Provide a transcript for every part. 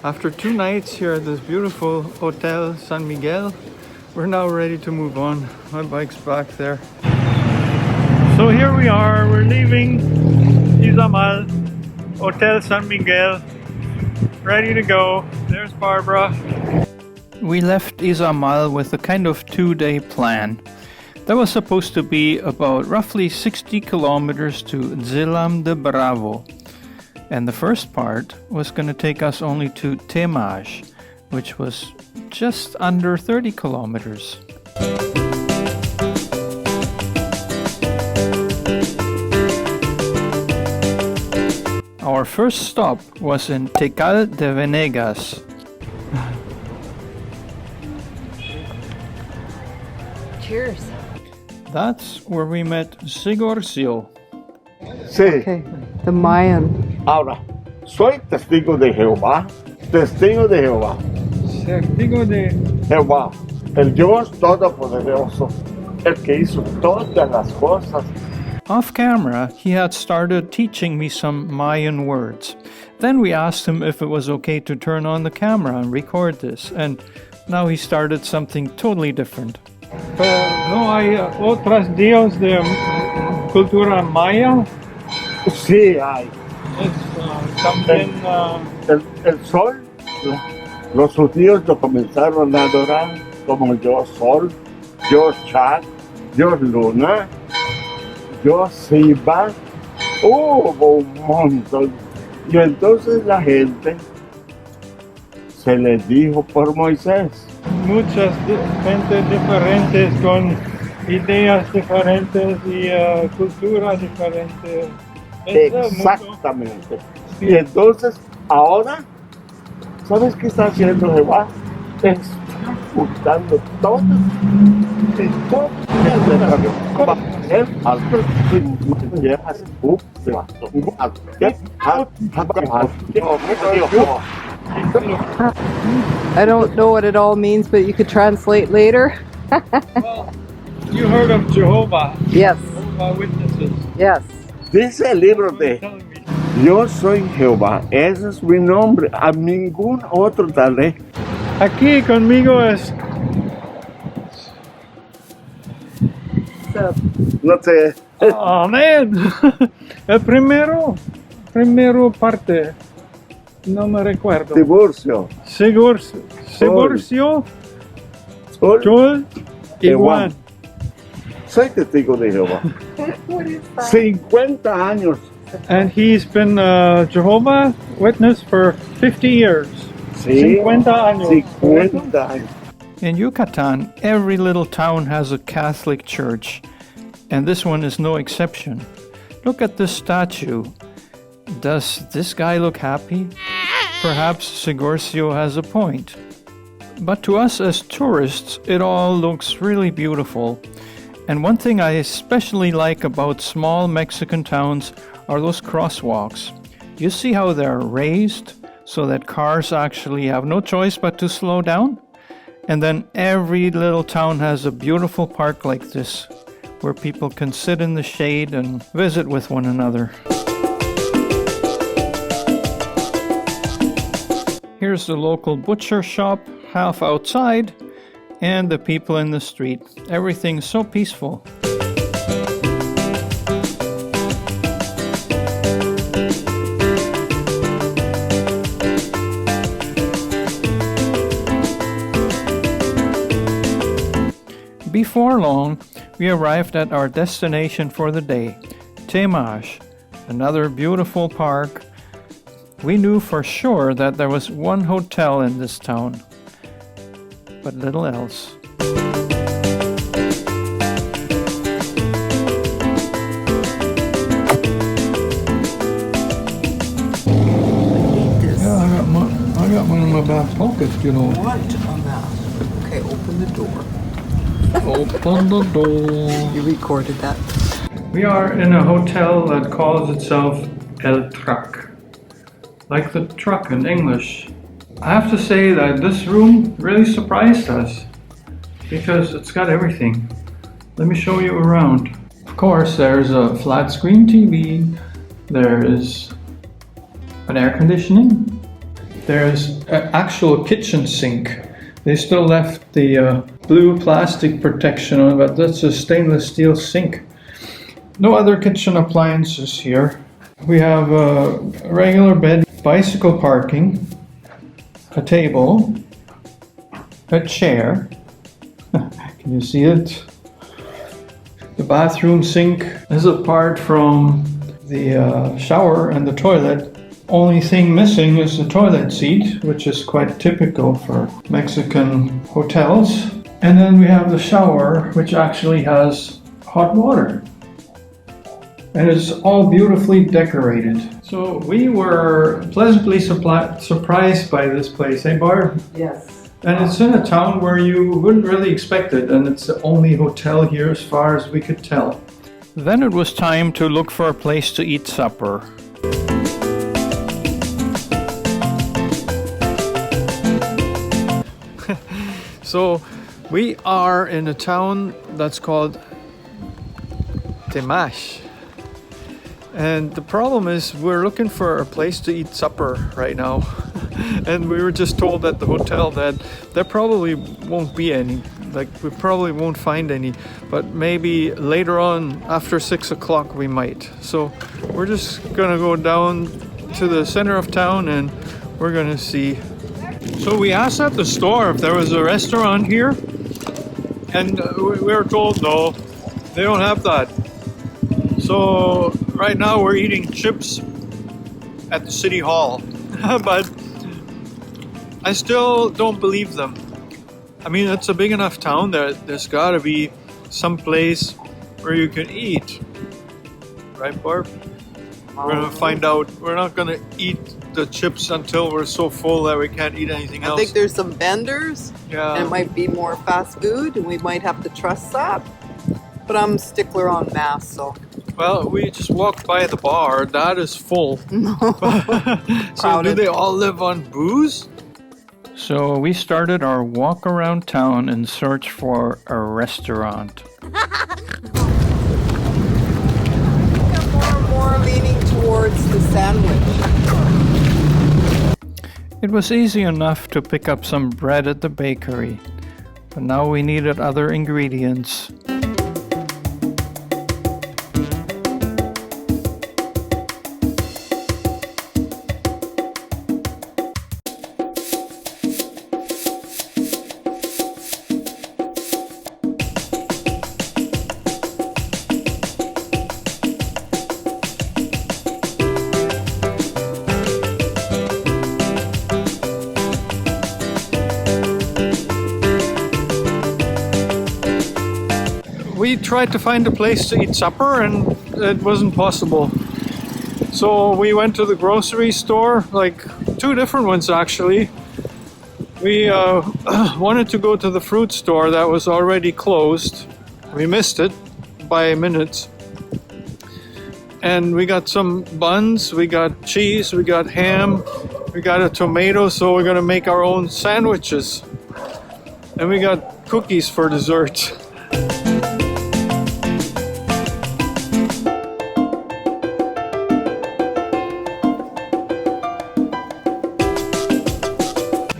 After 2 nights here at this beautiful Hotel San Miguel, we're now ready to move on. My bike's back there. So here we are, we're leaving Izamal, Hotel San Miguel, ready to go. There's Barbara. We left Izamal with a kind of 2-day plan. That was supposed to be about roughly 60 kilometers to Dzilam de Bravo. And the first part was going to take us only to Temax, which was just under 30 kilometers. Our first stop was in Tekal de Venegas. Cheers. That's where we met Sigurcio. Sí. Okay, the Mayan. Ahora, soy testigo de Jehová, testigo de Jehová, Testigo de Jehová, el Dios Todopoderoso, el que hizo todas las cosas. Off camera, he had started teaching me some Mayan words. Then we asked him if it was okay to turn on the camera and record this, and now he started something totally different. ¿No hay otros dios de cultura maya? Sí hay. También El sol, los judíos lo comenzaron a adorar como Dios Sol, Dios Chat, Dios Luna, Dios Siva. Hubo un montón. Y entonces la gente se les dijo por Moisés. muchas gente diferentes con ideas diferentes y culturas diferentes. Exactamente. Y entonces, ahora, ¿sabes qué está haciendo Jehová? Está juntando todo. I don't know what it all means, but you could translate later. Well, you heard of Jehovah? Yes. Jehovah Witnesses. Yes. Dice el libro de Yo soy Jehová, ese es mi nombre, a ningún otro daré. Aquí conmigo es No sé. Amén. El primero parte, no me recuerdo. Divorcio. Sigurcio, Sol. Joel y Juan. Juan. Soy testigo de Jehová. 50 años. And he's been Jehovah's Witness for 50 years. Sí, 50 años. 50 años. In Yucatan, every little town has a Catholic church, and this one is no exception. Look at this statue. Does this guy look happy? Perhaps Sigurcio has a point. But to us as tourists, it all looks really beautiful. And one thing I especially like about small Mexican towns are those crosswalks. You see how they're raised so that cars actually have no choice but to slow down? And then every little town has a beautiful park like this, where people can sit in the shade and visit with one another. Here's the local butcher shop, half outside, and the people in the street. Everything's so peaceful. Before long, we arrived at our destination for the day, Temax, another beautiful park. We knew for sure that there was one hotel in this town, but little else. Yeah, I got one in my back pocket, you know. What on that? Okay, open the door. Open the door. You recorded that. We are in a hotel that calls itself El Truck, like the truck in English. I have to say that this room really surprised us because it's got everything. Let me show you around. Of course, there's a flat screen TV, there is an air conditioning, There's an actual kitchen sink. They still left the blue plastic protection on, but that's a stainless steel sink. No other kitchen appliances here. We have a regular bed, bicycle parking, a table, a chair. Can you see it? The bathroom sink is apart from the shower and the toilet. Only thing missing is the toilet seat, which is quite typical for Mexican hotels. And then we have the shower, which actually has hot water. And it's all beautifully decorated. So we were pleasantly surprised by this place, eh Barb? Yes. And it's in a town where you wouldn't really expect it, and it's the only hotel here as far as we could tell. Then it was time to look for a place to eat supper. So we are in a town that's called Temax. And the problem is we're looking for a place to eat supper right now. And we were just told at the hotel that there probably won't be any. Like, we probably won't find any. But maybe later on, after 6 o'clock, we might. So we're just gonna go down to the center of town and we're gonna see. So we asked at the store if there was a restaurant here. And we were told no, they don't have that. So right now we're eating chips at the city hall. But I still don't believe them. I mean, it's a big enough town that there's gotta be some place where you can eat. Right, Barb? We're gonna find out. We're not gonna eat the chips until we're so full that we can't eat anything else. I think there's some vendors. Yeah. And it might be more fast food, and we might have to trust that. But I'm a stickler on mass, so. Well, we just walked by the bar. That is full. So do they all live on booze? So we started our walk around town in search for a restaurant. I'm more and more leaning towards the sandwich. It was easy enough to pick up some bread at the bakery, but now we needed other ingredients. We tried to find a place to eat supper and it wasn't possible. So we went to the grocery store, like 2 different ones actually. We wanted to go to the fruit store that was already closed. We missed it by minutes. And we got some buns, we got cheese, we got ham, we got a tomato, so we're gonna make our own sandwiches. And we got cookies for dessert.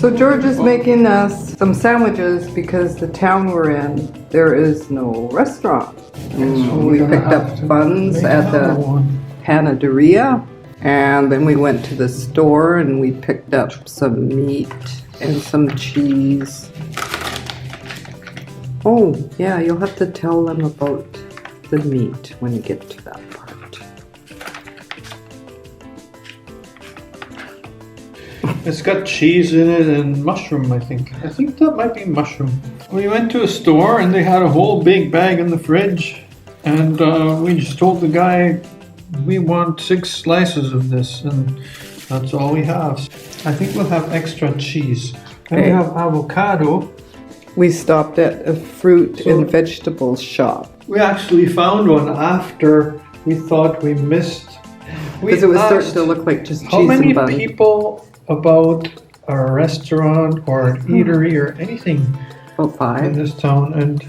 So George is making us some sandwiches because the town we're in, there is no restaurant. We picked up buns at the panaderia, and then we went to the store and we picked up some meat and some cheese. Oh, yeah, you'll have to tell them about the meat when you get to that part. It's got cheese in it and mushroom, I think. I think that might be mushroom. We went to a store and they had a whole big bag in the fridge. And we just told the guy, we want 6 slices of this. And that's all we have. I think we'll have extra cheese. And we have avocado. We stopped at a fruit and vegetables shop. We actually found one after we thought we missed. Because it was starting to look like just cheese and bun. How many people about a restaurant or an eatery or anything About 5. in this town, and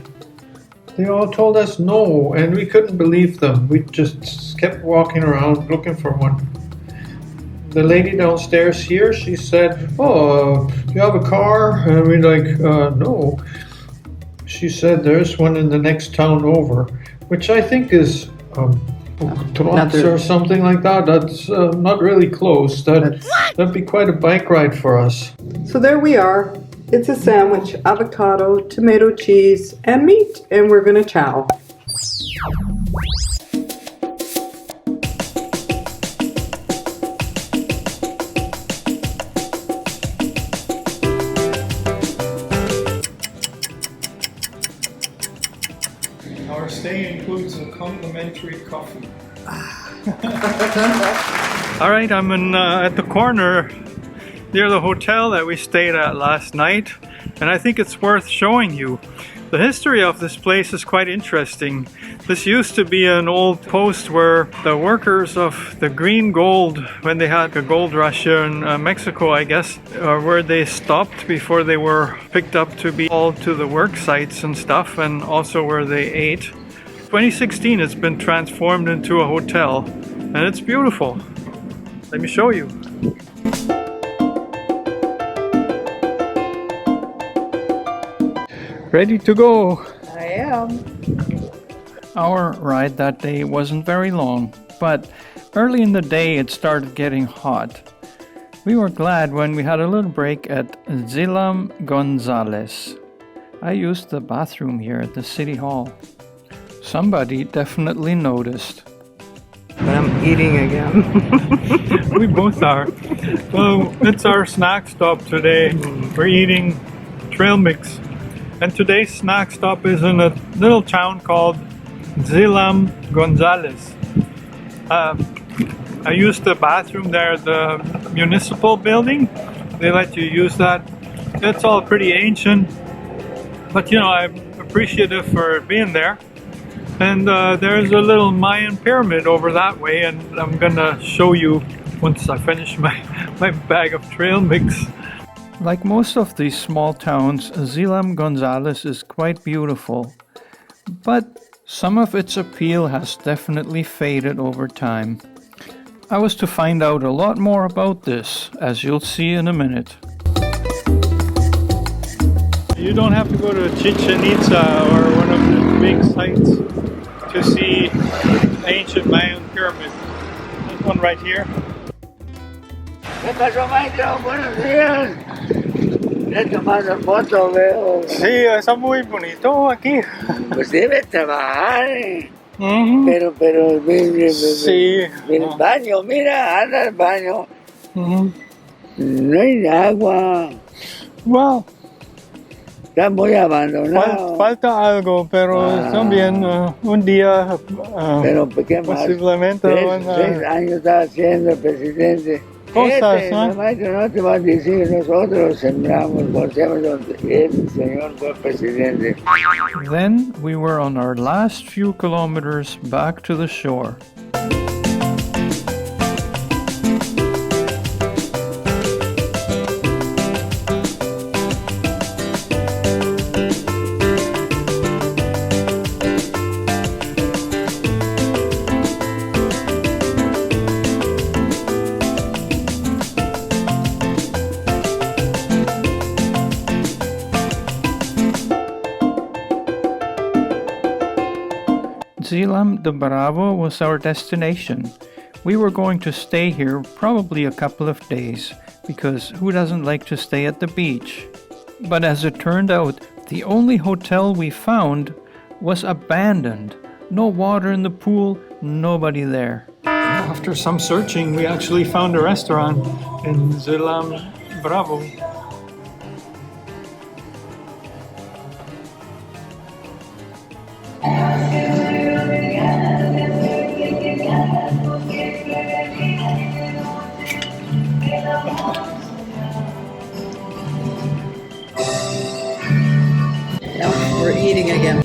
they all told us no, and we couldn't believe them. We just kept walking around looking for one. the lady downstairs here, she said, "Oh, do you have a car?" And we're like, "No." She said, "There's one in the next town over," which I think is or something like that. That's not really close. That'd be quite a bike ride for us. So there we are. It's a sandwich, avocado, tomato cheese, and meat, and we're gonna chow. Our stay includes a complimentary coffee. All right, I'm at the corner near the hotel that we stayed at last night, and I think it's worth showing you. The history of this place is quite interesting. This used to be an old post where the workers of the green gold, when they had the gold rush here in Mexico, I guess, where they stopped before they were picked up to be hauled to the work sites and stuff, and also where they ate. 2016, it's been transformed into a hotel, and it's beautiful. Let me show you. Ready to go. I am. Our ride that day wasn't very long, but early in the day it started getting hot. We were glad when we had a little break at Dzilam Gonzales. I used the bathroom here at the city hall. Somebody definitely noticed. But I'm eating again. We both are. So it's our snack stop today. We're eating trail mix. And today's snack stop is in a little town called Dzilam Gonzales. I used the bathroom there at the municipal building. They let you use that. It's all pretty ancient, but you know, I'm appreciative for being there. And there's a little Mayan pyramid over that way, and I'm gonna show you once I finish my bag of trail mix. Like most of these small towns, Dzilam Gonzales is quite beautiful, but some of its appeal has definitely faded over time. I was to find out a lot more about this, as you'll see in a minute. You don't have to go to Chichen Itza or one of the big sites to see ancient Mayan pyramids. There's one right here. ¿Qué pasó, maestro? Buenos días. Ya tomando fotos, veo. Sí, está muy bonito aquí. Pues debe trabajar. Pero, Sí. El baño, mira, anda al baño. No hay agua. Wow. Está muy abandonado. Falta algo, pero también un día Pero, ¿qué más? posiblemente 3 años está haciendo el presidente. cosas, ¿no? Maestro, no te vas a decir, nosotros sembramos, conocemos donde el señor fue presidente. Then we were on our last few kilometers back to the shore. Dzilam de Bravo was our destination. We were going to stay here probably a couple of days, because who doesn't like to stay at the beach? But as it turned out, the only hotel we found was abandoned. No water in the pool, nobody there. After some searching, we actually found a restaurant in Dzilam de Bravo. We're eating again.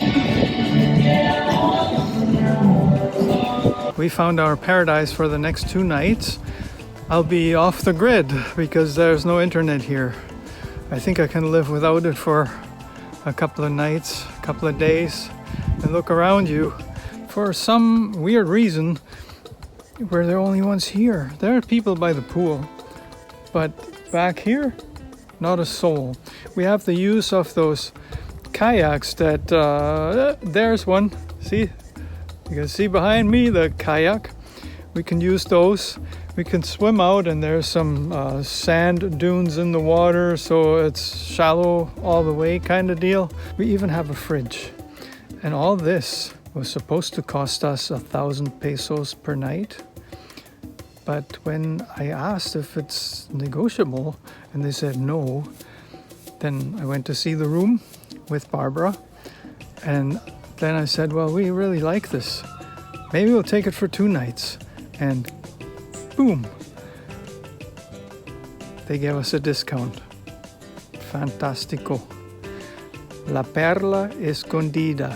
We found our paradise for the next 2 nights. I'll be off the grid because there's no internet here. I think I can live without it for a couple of nights, a couple of days, and look around you. For some weird reason, we're the only ones here. There are people by the pool, but back here, not a soul. We have the use of those kayaks that, there's one. See, you can see behind me the kayak. We can use those. We can swim out, and there's some sand dunes in the water, so it's shallow all the way kind of deal. We even have a fridge. And all this was supposed to cost us 1,000 pesos per night. But when I asked if it's negotiable, and they said no, then I went to see the room with Barbara. And then I said, well, we really like this. Maybe we'll take it for 2 nights. And boom, they gave us a discount. Fantastico. La perla escondida.